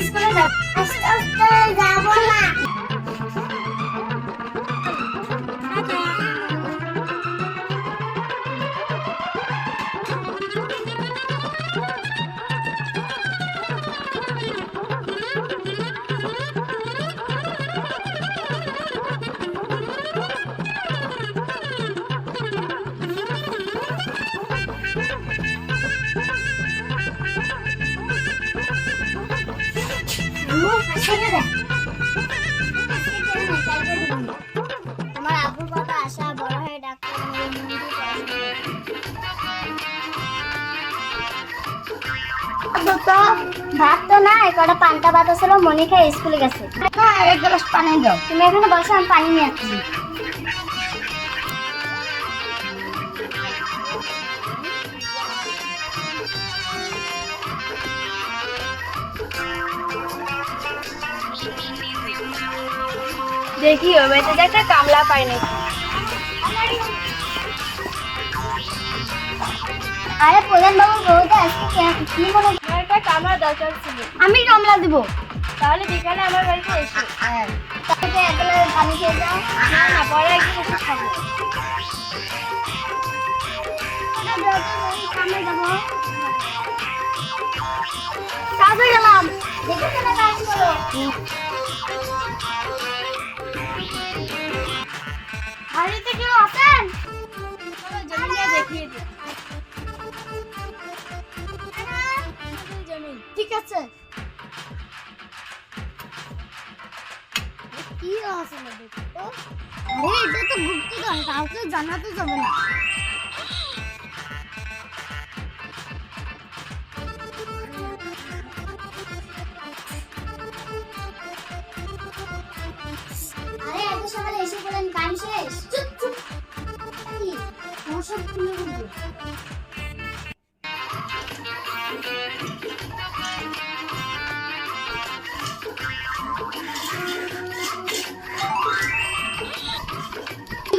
স্কুলে যাব। আজকে যাব না। আমার আব্বুর কথা আশা বড় হয়ে ডাক্তার ভাত তো নাই, কটা পান্তা ভাত ছিল, মনি খাই স্কুলে গেছে। এক গ্লাস পানি দাও। তুমি এখানে বসো, আমি পানি নিয়ে আসছি। দেখি ও বাড়িতে একটা কামলা পাই নাকি। আরে প্রধান বাবু বউটা আজকে কি মনে আমার একটা কামলা দরকার ছিল। আমি কামলা দিব। তাহলে বিকালে আমার বাড়িতে এসো। তাহলে এক গ্লাস পানি খেয়ে যাও। না না, পরে একদিন এসে খাবো। কাজে গেলাম, দেখেছো না কাজ করো। বাড়িতে কেউ আছেন? চলো জমিটা দেখিয়ে দিই। জমি। ঠিক আছে। কি আছে না দেখো তো? আরে এটা তো গুপ্তধন, কাউকে জানাতে যাবে না। আরে এত সকালে এসে বলেন কাম শেষ। চুপ চুপ। কি? আমার সব খুলে বলবো।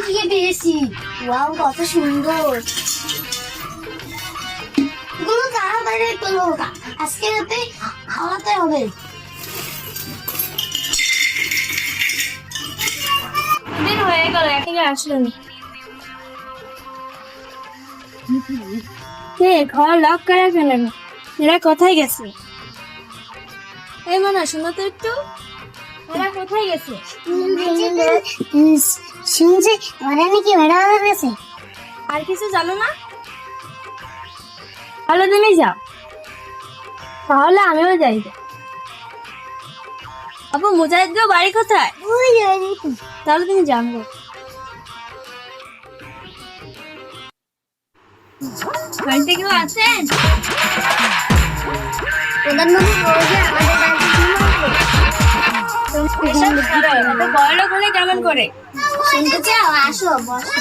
কি পেয়েছি? ওয়াও, কত সুন্দর। এগুলো তাড়াতাড়ি তোলো, আজকে রাতে খাওয়াতে হবে। দিন হয়ে গেল, এখনো আসলো না। ঘর লক করে ফেলেন। এরা কোথায় গেছে? এই মানা, শোনো তো একটু। এরা কোথায় গেছে? শুনছি ওরা নাকি ভেড়া গেছে। আর কিছু জানো না? তাহলে তুমি যাও। তাহলে আমিও যাই। আপু, মুজাহিদ বাড়ি কোথায়? তাহলে তুমি জানবো। বাড়িতে কেউ আছেন? প্রধানমন্ত্রী বলছে আমাদের বাড়িতে কি হবে? এসব ছাড়ো, এত বড়লোক হলে কেমন করে? শুনতে চাও? আসো, বসো।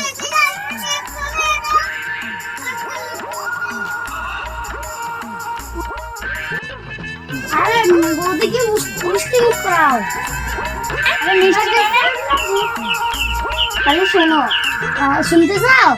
আরে বৌদি কি মিষ্টি মুখ করাও। আরে মিষ্টি তাহলে শোনো, শুনতে চাও?